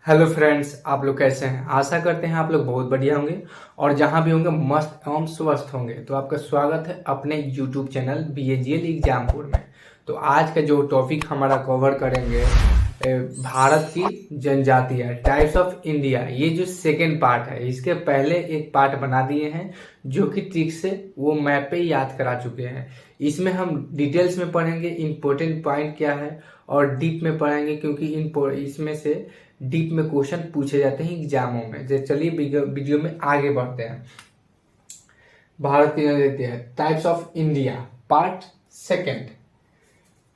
Hello friends, आप लोग कैसे हैं। आशा करते हैं आप लोग बहुत बढ़िया होंगे और जहां भी होंगे मस्त एवं स्वस्थ होंगे। तो आपका स्वागत है अपने यूट्यूब चैनल BAGL एग्जामपुर में। तो आज का जो टॉपिक हमारा कवर करेंगे भारत की जनजातियां, टाइप्स ऑफ इंडिया। ये जो सेकेंड पार्ट है, इसके पहले एक पार्ट बना दिए हैं जो कि ट्रिक से वो मैप पे याद करा चुके हैं। इसमें हम डिटेल्स में पढ़ेंगे इंपॉर्टेंट पॉइंट क्या है और डीप में पढ़ेंगे, क्योंकि इसमें से डीप में क्वेश्चन पूछे जाते हैं एग्जामों में। तो चलिए वीडियो में आगे बढ़ते हैं। भारत की जनजातियां, types of India, part second.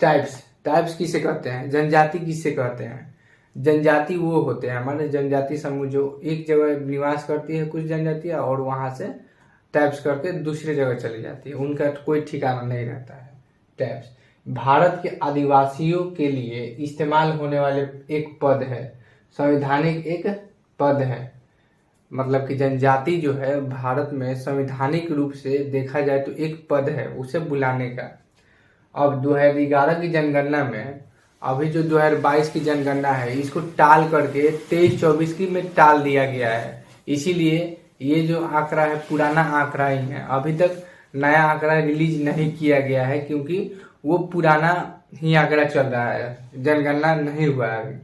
Types types किसे कहते हैं, जनजाति किसे कहते हैं। जनजाति वो होते हैं हमारे जनजाति समूह जो एक जगह निवास करती है कुछ जनजातियां, और वहां से टाइप्स करके दूसरी जगह चली जाती है, उनका कोई ठिकाना नहीं रहता है। टाइप्स भारत के आदिवासियों के लिए इस्तेमाल होने वाले एक पद है, संवैधानिक एक पद है। मतलब कि जनजाति जो है भारत में संवैधानिक रूप से देखा जाए तो एक पद है उसे बुलाने का। अब 2011 की जनगणना में, अभी जो 2022 की जनगणना है, इसको टाल करके 23-24 की में टाल दिया गया है। इसीलिए ये जो आंकड़ा है पुराना आंकड़ा ही है, अभी तक नया आंकड़ा रिलीज नहीं किया गया है, क्योंकि वो पुराना ही आंकड़ा चल रहा है, जनगणना नहीं हुआ है अभी।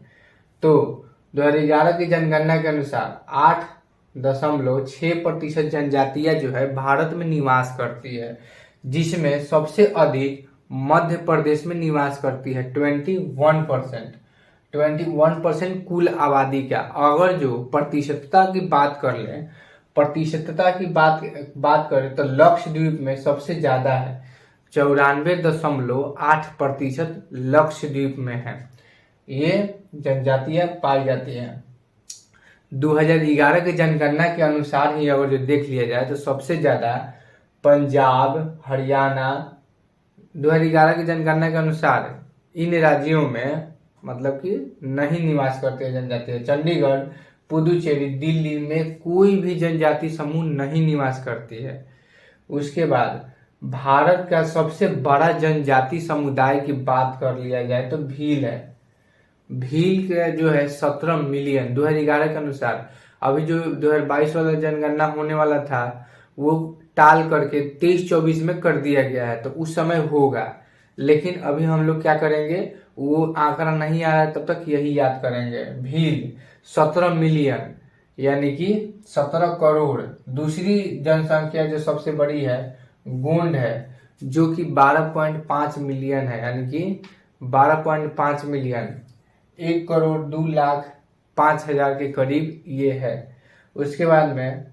तो 2011 की जनगणना के अनुसार 8.6% जनजातियां जो है भारत में निवास करती है, जिसमें सबसे अधिक मध्य प्रदेश में निवास करती है 21%। 21% कुल आबादी का। अगर जो प्रतिशतता की बात कर लें, प्रतिशतता की बात करें तो लक्षद्वीप में सबसे ज्यादा है, 94.8% लक्षद्वीप में है। ये जनजातियां पाई जाती हैं। 2011 की जनगणना के अनुसार ही अगर जो देख लिया जाए तो सबसे ज्यादा पंजाब, हरियाणा, 2011 की जनगणना के अनुसार इन राज्यों में मतलब कि नहीं निवास करते जनजाति। चंडीगढ़, पुदुचेरी, दिल्ली में कोई भी जनजाति समूह नहीं निवास करती है। उसके बाद भारत का सबसे बड़ा जनजाति समुदाय की बात कर लिया जाए तो भील है। भील का जो है 17 मिलियन 2011 के अनुसार। अभी जो 2022 वाला जनगणना होने वाला था वो टाल करके 23-24 में कर दिया गया है, तो उस समय होगा। लेकिन अभी हम लोग क्या करेंगे, वो आंकड़ा नहीं आ रहा है तब तक यही याद करेंगे। भील 17 मिलियन यानी कि 17 करोड़। दूसरी जनसंख्या जो सबसे बड़ी है गोंड है, जो कि 12.5 मिलियन है, यानी कि 12.5 मिलियन, 1,02,05,000 के करीब ये है। उसके बाद में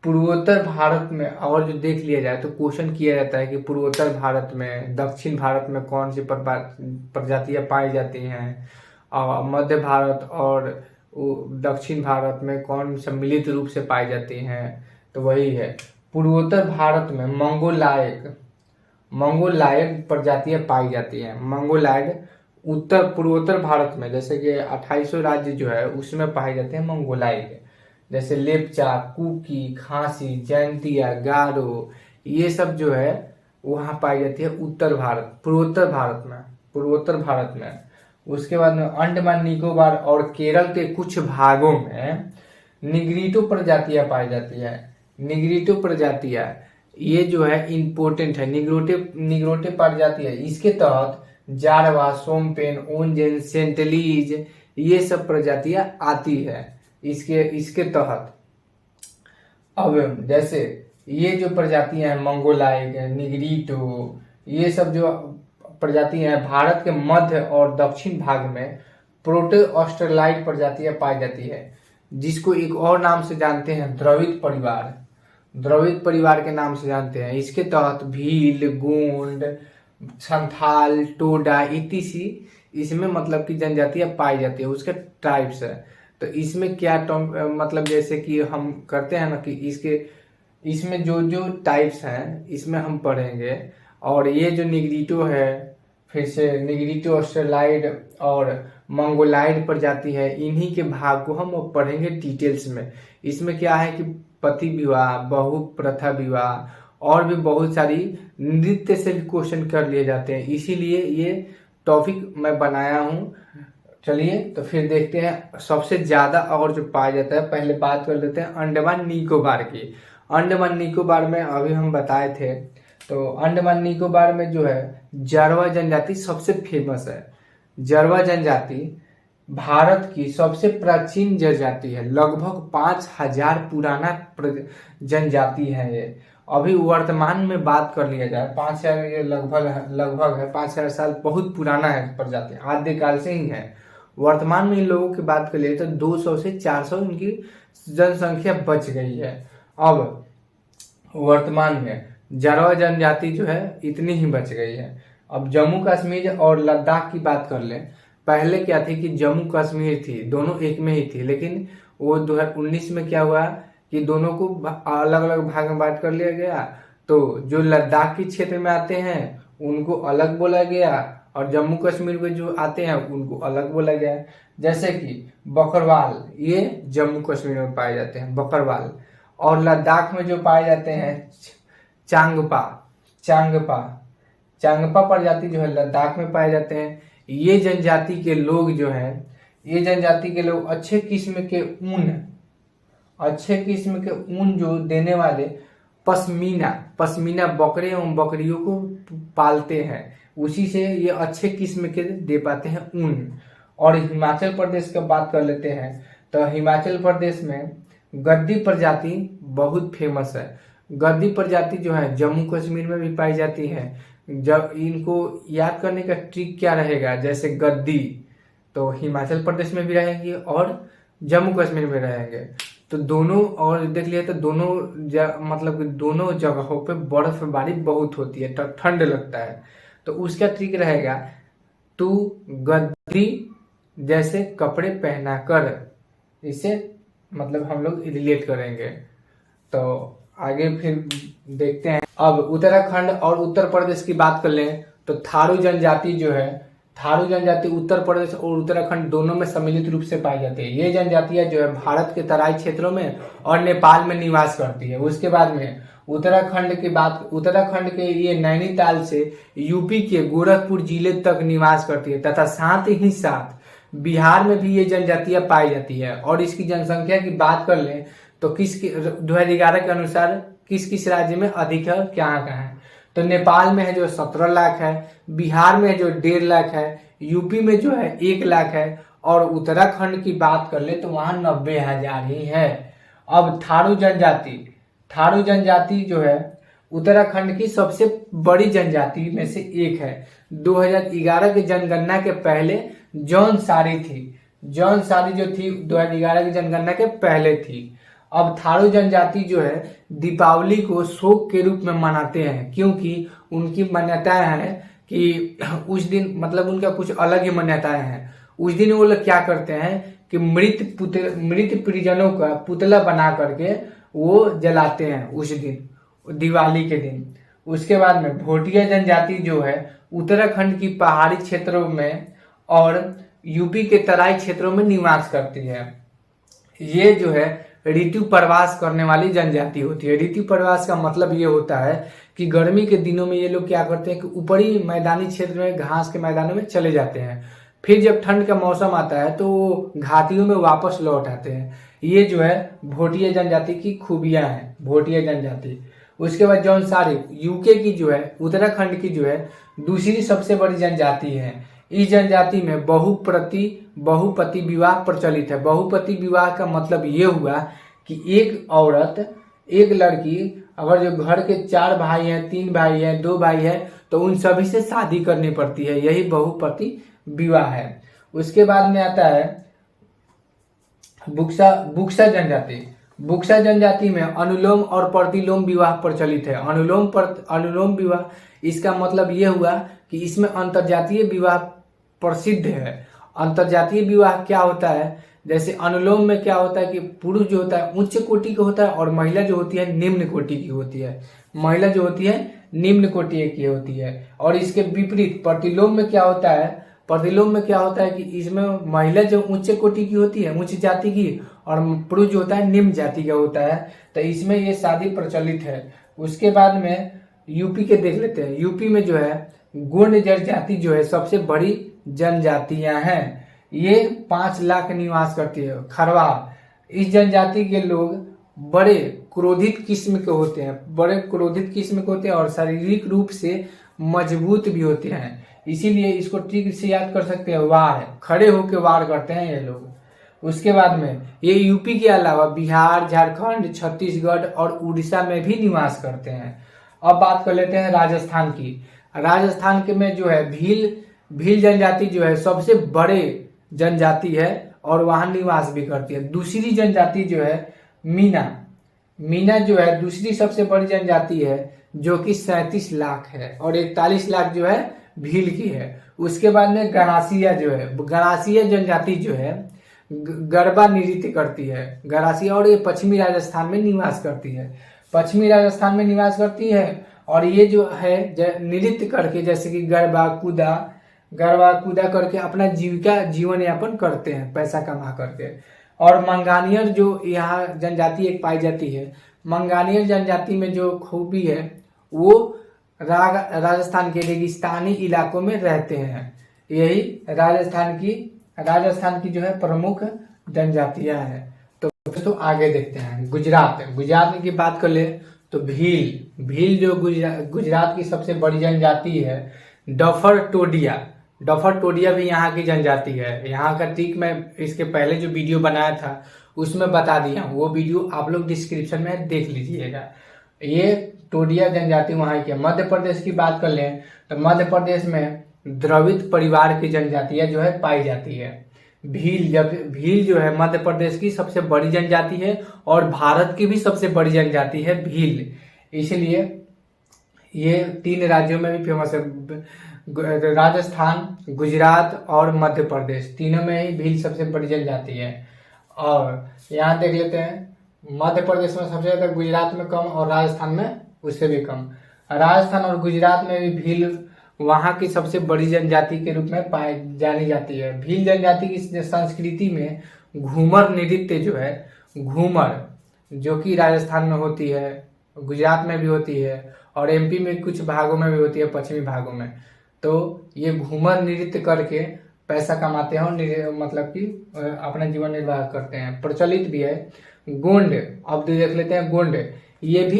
पूर्वोत्तर भारत में और जो देख लिया जाए तो क्वेश्चन किया जाता है कि पूर्वोत्तर भारत में, दक्षिण भारत में कौन सी प्रजातियां पाई जाती हैं, और मध्य भारत और दक्षिण भारत में कौन सम्मिलित रूप से पाई जाती हैं। तो वही है, पूर्वोत्तर भारत में मंगोलायड प्रजातियां पाई जाती हैं। मंगोलायड उत्तर पूर्वोत्तर भारत में, जैसे कि 2800 राज्य जो है उसमें पाए जाते हैं मंगोलायड, जैसे लेपचा, कुकी, खासी, जैंतिया, गारो, ये सब जो है वहां पाई जाती है उत्तर भारत, पूर्वोत्तर भारत में। उसके बाद में अंडमान निकोबार और केरल के कुछ भागों में निग्रिटो प्रजातियां पाई जाती है। निग्रिटो प्रजातियां ये जो है इम्पोर्टेंट है, निग्रोटे प्रजाति है। इसके तहत जारवा, सोमपेन, ओंजेन, सेंटलीज, ये सब प्रजातियां आती है इसके तहत। अब जैसे ये जो प्रजातियां हैं मंगोलाइड, निग्रिटो, ये सब जो प्रजातियां हैं भारत के मध्य और दक्षिण भाग में प्रोटो ऑस्ट्रेलाइड प्रजातियां पाई जाती है, जिसको एक और नाम से जानते हैं द्रविड़ परिवार के नाम से जानते हैं। इसके तहत भील, गोंड, संथाल, टोडा इत्यादि इसमें मतलब कि जनजातियां पाई जाती है, उसके ट्राइब्स है। तो इसमें क्या मतलब जैसे कि हम करते हैं ना कि इसमें जो जो टाइप्स हैं इसमें हम पढ़ेंगे। और ये जो निग्रिटो है, फिर से निग्रिटो, ऑस्ट्रेलाइड और मंगोलाइड प्रजाति है, इन्हीं के भाग को हम पढ़ेंगे डिटेल्स में। इसमें क्या है कि पति विवाह, बहु प्रथा विवाह और भी बहुत सारी नृत्य से भी क्वेश्चन कर लिए जाते हैं। इसीलिए ये टॉपिक मैं बनाया हूँ चलिए तो फिर देखते हैं सबसे ज्यादा और जो पाया जाता है। पहले बात कर लेते हैं अंडमान निकोबार की। अंडमान निकोबार में अभी हम बताए थे, तो अंडमान निकोबार में जो है जारवा जनजाति सबसे फेमस है। जारवा जनजाति भारत की सबसे प्राचीन जनजाति है। लगभग 5000 पुराना जनजाति है ये। अभी वर्तमान में बात कर लिया जाए 5000, ये लगभग है 5000 साल, बहुत पुराना है प्रजाति, आद्यकाल से ही है। वर्तमान में इन लोगों की बात कर लिए तो 200 से 400 इनकी जनसंख्या बच गई है। अब वर्तमान में जारवा जनजाति जो है इतनी ही बच गई है। अब जम्मू कश्मीर और लद्दाख की बात कर लें। पहले क्या थी कि जम्मू कश्मीर थी, दोनों एक में ही थी, लेकिन वो 2019 में क्या हुआ कि दोनों को अलग अलग भाग में बांट कर लिया गया। तो जो लद्दाख के क्षेत्र में आते हैं उनको अलग बोला गया, और जम्मू कश्मीर में जो आते हैं उनको अलग बोला गया। जैसे कि बकरवाल, ये जम्मू कश्मीर में पाए जाते हैं बकरवाल, और लद्दाख में जो पाए जाते हैं चांगपा चांगपा चांगपा प्रजाति जो है लद्दाख में पाए जाते हैं। ये जनजाति के लोग जो है, ये जनजाति के लोग अच्छे किस्म के ऊन जो देने वाले पश्मीना बकरे एवं बकरियों को पालते हैं, उसी से ये अच्छे किस्म के दे पाते हैं ऊन। और हिमाचल प्रदेश का बात कर लेते हैं, तो हिमाचल प्रदेश में गद्दी प्रजाति बहुत फेमस है। गद्दी प्रजाति जो है जम्मू कश्मीर में भी पाई जाती है। जब इनको याद करने का ट्रिक क्या रहेगा, जैसे गद्दी तो हिमाचल प्रदेश में भी रहेंगे और जम्मू कश्मीर में रहेंगे, तो दोनों, और देख लिया तो दोनों मतलब दोनों जगहों पे बर्फबारी बहुत होती है, ठंड लगता है। तो उसका ट्रिक रहेगा, तू गद्दी जैसे कपड़े पहना कर, इसे मतलब हम लोग रिलेट करेंगे। तो आगे फिर देखते हैं। अब उत्तराखंड और उत्तर प्रदेश की बात कर लें तो थारू जनजाति जो है, थारू जनजाति उत्तर प्रदेश और उत्तराखंड दोनों में सम्मिलित रूप से पाई जाती है। ये जनजातियां जो है भारत के तराई क्षेत्रों में और नेपाल में निवास करती है। उसके बाद में उत्तराखंड के ये नैनीताल से यूपी के गोरखपुर जिले तक निवास करती है, तथा साथ ही साथ बिहार में भी ये जनजातियां पाई जाती है। और इसकी जनसंख्या की बात कर लें तो 2011 के अनुसार किस किस राज्य में अधिक है, कहाँ कहाँ है, तो नेपाल में है जो 17 लाख है, बिहार में जो 1.5 लाख है, यूपी में जो है 1 लाख है, और उत्तराखंड की बात कर ले तो वहां 90,000 ही है। अब थारू जनजाति जो है उत्तराखंड की सबसे बड़ी जनजाति में से एक है। 2011 की जनगणना के पहले जौनसारी जो थी 2011 की जनगणना के पहले थी। अब थारू जनजाति जो है दीपावली को शोक के रूप में मनाते हैं, क्योंकि उनकी मान्यताएं हैं कि उस दिन, मतलब उनका कुछ अलग ही मान्यताएं हैं। उस दिन वो लोग क्या करते हैं कि मृत परिजनों का पुतला बना करके वो जलाते हैं उस दिन, दिवाली के दिन। उसके बाद में भोटिया जनजाति जो है उत्तराखंड की पहाड़ी क्षेत्रों में और यूपी के तराई क्षेत्रों में निवास करती है। ये जो है ऋतु प्रवास करने वाली जनजाति होती है। ऋतु प्रवास का मतलब ये होता है कि गर्मी के दिनों में ये लोग क्या करते हैं कि ऊपरी मैदानी क्षेत्र में घास के मैदानों में चले जाते हैं, फिर जब ठंड का मौसम आता है तो वो घाटियों में वापस लौट आते हैं। ये जो है भोटिया जनजाति की खूबियां हैं, भोटिया जनजाति। उसके बाद जौनसारी यूके की जो है, उत्तराखंड की जो है दूसरी सबसे बड़ी जनजाति है। इस जनजाति में बहुपति विवाह प्रचलित है। बहुपति विवाह का मतलब ये हुआ कि एक औरत, एक लड़की, अगर जो घर के 4 भाई हैं, 3 भाई हैं, 2 भाई हैं, तो उन सभी से शादी करनी पड़ती है, यही बहुपति विवाह है। उसके बाद में आता है बुक्सा जनजाति। बुक्सा जनजाति में अनुलोम और प्रतिलोम विवाह प्रचलित है। अनुलोम विवाह, इसका मतलब ये हुआ कि इसमें अंतरजातीय विवाह प्रसिद्ध है। अंतरजातीय विवाह क्या होता है, जैसे अनुलोम में क्या होता है कि पुरुष जो होता है उच्च कोटि का होता है और महिला जो होती है निम्न कोटि की होती है। महिला जो होती है निम्न कोटि की होती है। और इसके विपरीत प्रतिलोम में क्या होता है, प्रतिलोम में क्या होता है कि इसमें महिला जो उच्च कोटि की होती है, उच्च जाति की, और पुरुष जो होता है निम्न जाति का होता है। तो इसमें ये शादी प्रचलित है। उसके बाद में यूपी के देख लेते हैं। यूपी में जो है गोंड जनजाति जो है सबसे बड़ी जनजातियां हैं। ये 5 लाख निवास करती है। खरवा, इस जनजाति के लोग बड़े क्रोधित किस्म के होते हैं, बड़े क्रोधित किस्म के होते हैं और शारीरिक रूप से मजबूत भी होते हैं। इसीलिए इसको ट्रिक से याद कर सकते हैं, वार, खड़े होकर वार करते हैं ये लोग। उसके बाद में ये यूपी के अलावा बिहार, झारखंड, छत्तीसगढ़ और उड़ीसा में भी निवास करते हैं। अब बात कर लेते हैं राजस्थान की। राजस्थान के में जो है भील जनजाति जो है सबसे बड़े जनजाति है और वहां निवास भी करती है। दूसरी जनजाति जो है मीना जो है दूसरी सबसे बड़ी जनजाति है, जो कि 37 लाख है और 41 लाख जो है भील की है। उसके बाद में गणासिया जनजाति जो है गरबा नृत्य करती है, गरासिया, और ये पश्चिमी राजस्थान में निवास करती है। पश्चिमी राजस्थान में निवास करती है और ये जो है नृत्य करके, जैसे कि गरबा कूदा करके अपना जीवन यापन करते हैं, पैसा कमा करके। और मंगानियर जो यहाँ जनजाति एक पाई जाती है, मंगानियर जनजाति में जो खूबी है वो राजस्थान के रेगिस्तानी इलाकों में रहते हैं। यही राजस्थान की जो है प्रमुख जनजातियां हैं। तो आगे देखते हैं गुजरात की बात कर ले तो भील जो गुजरात की सबसे बड़ी जनजाति है। डफर टोडिया भी यहाँ की जनजाति है। यहाँ का ट्रिक मैं इसके पहले जो वीडियो बनाया था उसमें बता दिया हूँ, वो वीडियो आप लोग डिस्क्रिप्शन में देख लीजिएगा। ये टोडिया जनजाति वहाँ की है। मध्य प्रदेश की बात कर लें तो मध्य प्रदेश में द्रविड़ परिवार की जनजातियां जो है पाई जाती है। भील जो है मध्य प्रदेश की सबसे बड़ी जनजाति है और भारत की भी सबसे बड़ी जनजाति है भील। इसलिए ये 3 राज्यों में भी फेमस है। राजस्थान, गुजरात और मध्य प्रदेश, तीनों में ही भील सबसे बड़ी जनजाति है। और यहाँ देख लेते हैं मध्य प्रदेश में सबसे ज्यादा, गुजरात में कम और राजस्थान में उससे भी कम। राजस्थान और गुजरात में भी भील वहां की सबसे बड़ी जनजाति के रूप में जानी जाती है। भील जनजाति की संस्कृति में घूमर नृत्य जो है, जो कि राजस्थान में होती है, गुजरात में भी होती है और एमपी में कुछ भागों में भी होती है, पश्चिमी भागों में। तो ये घूमर नृत्य करके पैसा कमाते हैं और मतलब कि अपना जीवन निर्वाह करते हैं, प्रचलित भी है। गोंड, अब देख लेते हैं गोंड, ये भी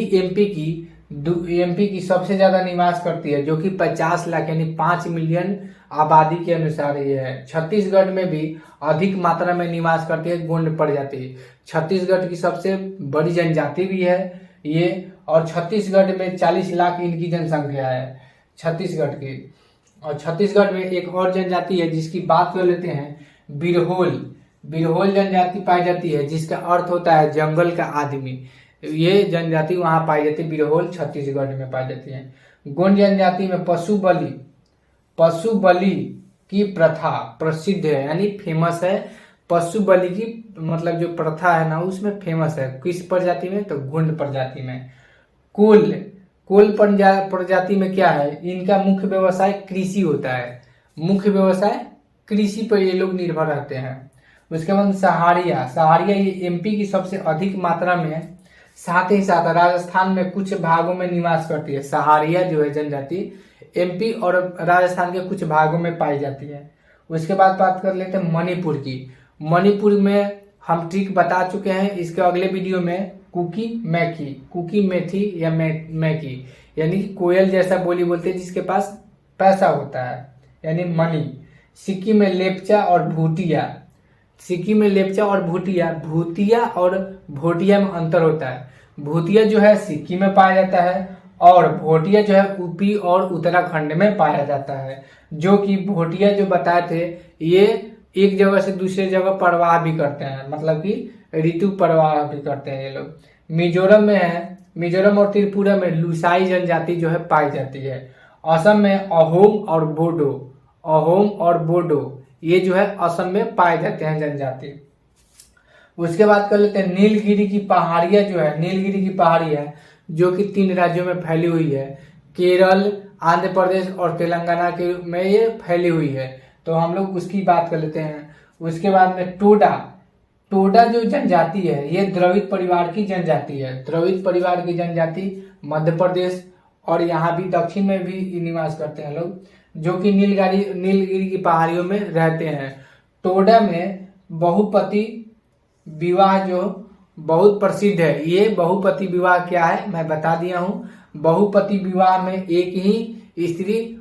एमपी की सबसे ज्यादा निवास करती है, जो कि 50 लाख यानी 5 मिलियन आबादी के अनुसार ये है। छत्तीसगढ़ में भी अधिक मात्रा में निवास करती है गोंड प्रजाति। छत्तीसगढ़ की सबसे बड़ी जनजाति भी है ये, और छत्तीसगढ़ में 40 लाख इनकी जनसंख्या है छत्तीसगढ़ की। और छत्तीसगढ़ में एक और जनजाति है जिसकी बात कर लेते हैं, बिरहोल जनजाति पाई जाती है, जिसका अर्थ होता है जंगल का आदमी। ये जनजाति वहां पाई जाती है, बिरहोल छत्तीसगढ़ में पाई जाती है। गोंड जनजाति में पशु बलि की प्रथा प्रसिद्ध है, यानी फेमस है। पशु बलि की मतलब जो प्रथा है ना, उसमें फेमस है। किस प्रजाति में? तो गोंड प्रजाति में। कोल प्रजाति में क्या है, इनका मुख्य व्यवसाय कृषि होता है। मुख्य व्यवसाय कृषि पर ये लोग निर्भर रहते हैं। उसके बाद सहारिया ये एमपी की सबसे अधिक मात्रा में, साथ ही साथ राजस्थान में कुछ भागों में निवास करती है। सहारिया जो है जनजाति एमपी और राजस्थान के कुछ भागों में पाई जाती है। उसके बाद बात कर लेते हैं मणिपुर की। मणिपुर में हम ट्रिक बता चुके हैं इसके अगले वीडियो में, कुकी मेथी या मैकी, यानी कि जैसा बोली बोलते हैं जिसके पास पैसा होता है, यानी मनी। सिक्किम में लेपचा और भूटिया, भूतिया और भोटिया में अंतर होता है। भूतिया जो है सिक्किम में पाया जाता है और भोटिया जो है यूपी और उत्तराखंड में पाया जाता है। जो कि भोटिया जो बताए थे, ये एक जगह से दूसरे जगह प्रवाह भी करते हैं, मतलब कि ऋतु प्रवाह भी करते हैं ये लोग। मिजोरम और त्रिपुरा में लुसाई जनजाति जो है पाई जाती है। असम में अहोम और बोडो ये जो है असम में पाए जाते हैं जनजाति। उसके बाद कर लेते हैं नीलगिरी की पहाड़ियां जो कि 3 राज्यों में फैली हुई है, केरल, आंध्र प्रदेश और तेलंगाना के में ये फैली हुई है। तो हम लोग उसकी बात कर लेते हैं। उसके बाद में टोडा जो जनजाति है, ये द्रविड़ परिवार की जनजाति है। द्रविड़ परिवार की जनजाति मध्य प्रदेश और यहाँ भी दक्षिण में भी निवास करते हैं लोग, जो कि नीलगिरी की पहाड़ियों में रहते हैं। टोडा में बहुपति विवाह जो बहुत प्रसिद्ध है। ये बहुपति विवाह क्या है मैं बता दिया हूँ। बहुपति विवाह में एक ही स्त्री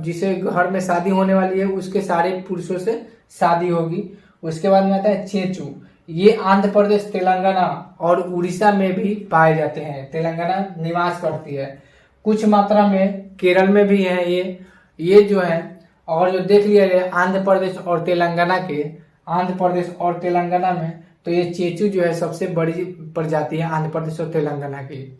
जिसे घर में शादी होने वाली है उसके सारे पुरुषों से शादी होगी। उसके बाद में आता है चेचू। ये आंध्र प्रदेश, तेलंगाना और उड़ीसा में भी पाए जाते हैं। तेलंगाना निवास करती है, कुछ मात्रा में केरल में भी है ये जो है। और जो देख लिया गया आंध्र प्रदेश और तेलंगाना में, तो ये चेचू जो है सबसे बड़ी प्रजाति है आंध्र प्रदेश और तेलंगाना की।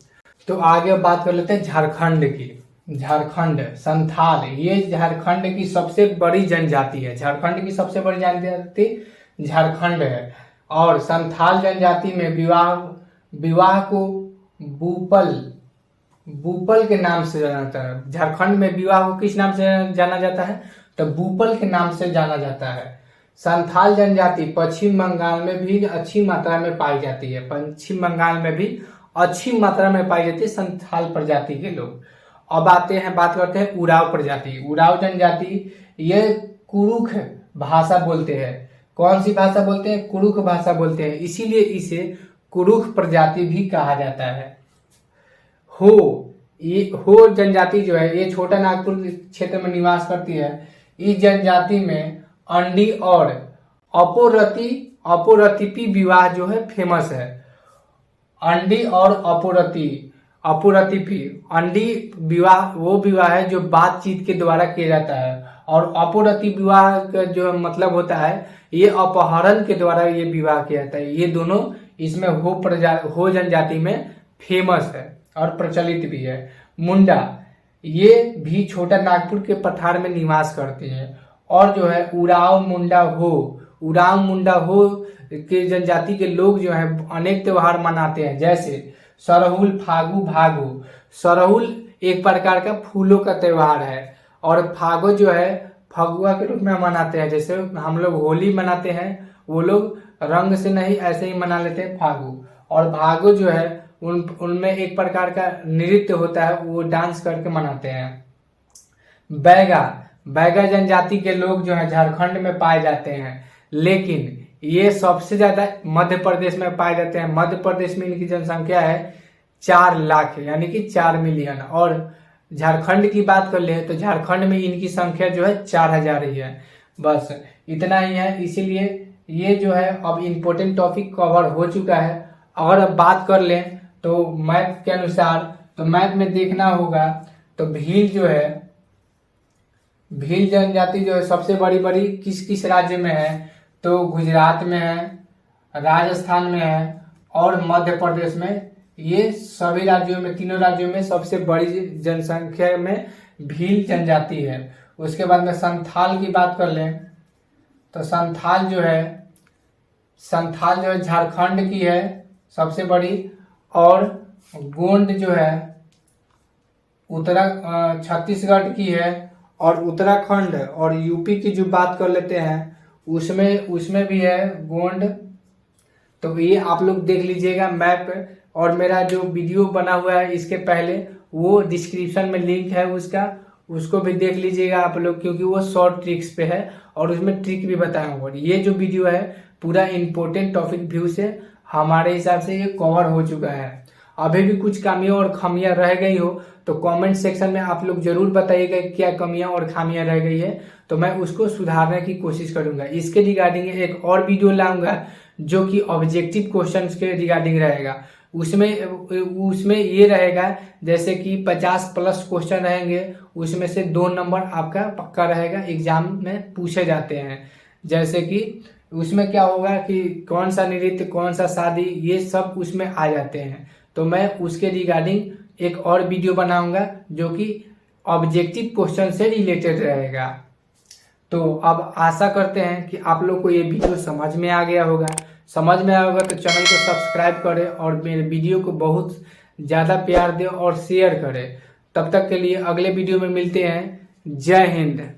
तो आगे बात कर लेते हैं झारखंड की। झारखंड संथाल, ये झारखंड की सबसे बड़ी जनजाति है। झारखंड की सबसे बड़ी जनजाति झारखंड है। और संथाल जनजाति में विवाह को बूपल के नाम से जाना जाता है। झारखंड में विवाह को किस नाम से जाना जाता है? तो बूपल के नाम से जाना जाता है। संथाल जनजाति पश्चिम बंगाल में भी अच्छी मात्रा में पाई जाती है। पश्चिम बंगाल में भी अच्छी मात्रा में पाई जाती है संथाल प्रजाति के लोग। अब बात करते हैं उराव प्रजाति। उराव जनजाति ये कुरुख भाषा बोलते हैं। कौन सी भाषा बोलते हैं? कुरुख भाषा बोलते हैं, इसीलिए इसे कुरुख प्रजाति भी कहा जाता है। हो जनजाति जो है ये छोटा नागपुर क्षेत्र में निवास करती है। इस जनजाति में अंडी और अपोरतिपी विवाह जो है फेमस है। अंडी और अपोरतिपी, अंडी विवाह वो विवाह है जो बातचीत के द्वारा किया जाता है, और अपरति विवाह का जो मतलब होता है ये अपहरण के द्वारा ये विवाह किया जाता है। ये दोनों इसमें हो जनजाति में फेमस है और प्रचलित भी है। मुंडा, ये भी छोटा नागपुर के पठार में निवास करते हैं। और जो है उराव मुंडा हो के जनजाति के लोग जो है अनेक त्योहार मनाते हैं, जैसे सरहुल, फागु, भागु। सरहुल एक प्रकार का फूलों का त्योहार है, और फागु जो है फगुआ के रूप में मनाते हैं। जैसे हम लोग होली मनाते हैं, वो लोग रंग से नहीं ऐसे ही मना लेते हैं फागु। और भागु जो है उनमें एक प्रकार का नृत्य होता है, वो डांस करके मनाते हैं। बैगा जनजाति के लोग जो है झारखंड में पाए जाते हैं, लेकिन ये सबसे ज्यादा मध्य प्रदेश में पाए जाते हैं। मध्य प्रदेश में इनकी जनसंख्या है 4 लाख, यानी कि 4 मिलियन। और झारखंड की बात कर ले तो झारखंड में इनकी संख्या जो है 4000 ही है। बस इतना ही है, इसीलिए ये जो है अब इम्पोर्टेंट टॉपिक कवर हो चुका है। अगर अब बात कर लें तो मैप के अनुसार, तो मैप में देखना होगा तो भील जनजाति जो है सबसे बड़ी किस राज्य में है? तो गुजरात में है, राजस्थान में है और मध्य प्रदेश में। ये सभी राज्यों में, तीनों राज्यों में सबसे बड़ी जनसंख्या में भील जनजाति है। उसके बाद में संथाल की बात कर लें तो संथाल जो है झारखंड की है सबसे बड़ी। और गोंड जो है छत्तीसगढ़ की है। और उत्तराखंड और यूपी की जो बात कर लेते हैं उसमें भी है गोंड। तो ये आप लोग देख लीजिएगा मैप, और मेरा जो वीडियो बना हुआ है इसके पहले वो डिस्क्रिप्शन में लिंक है उसको भी देख लीजिएगा आप लोग, क्योंकि वो शॉर्ट ट्रिक्स पे है और उसमें ट्रिक भी बताया हुआ है। ये जो वीडियो है पूरा इंपॉर्टेंट टॉपिक व्यू से हमारे हिसाब से ये कवर हो चुका है। अभी भी कुछ कमियां और खामियां रह गई हो तो कमेंट सेक्शन में आप लोग जरूर बताइएगा क्या कमियां और खामियां रह गई है, तो मैं उसको सुधारने की कोशिश करूंगा। इसके रिगार्डिंग एक और वीडियो लाऊंगा जो कि ऑब्जेक्टिव क्वेश्चंस के रिगार्डिंग रहेगा। उसमें ये रहेगा जैसे कि 50+ क्वेश्चन रहेंगे, उसमें से 2 नंबर आपका पक्का रहेगा, एग्जाम में पूछे जाते हैं। जैसे कि उसमें क्या होगा कि कौन सा नृत्य, कौन सा शादी, ये सब उसमें आ जाते हैं। तो मैं उसके रिगार्डिंग एक और वीडियो बनाऊंगा जो कि ऑब्जेक्टिव क्वेश्चन से रिलेटेड रहेगा। तो अब आशा करते हैं कि आप लोग को ये वीडियो समझ में आ गया होगा। समझ में आया होगा तो चैनल को सब्सक्राइब करें और मेरे वीडियो को बहुत ज़्यादा प्यार दें और शेयर करें। तब तक के लिए अगले वीडियो में मिलते हैं। जय हिंद।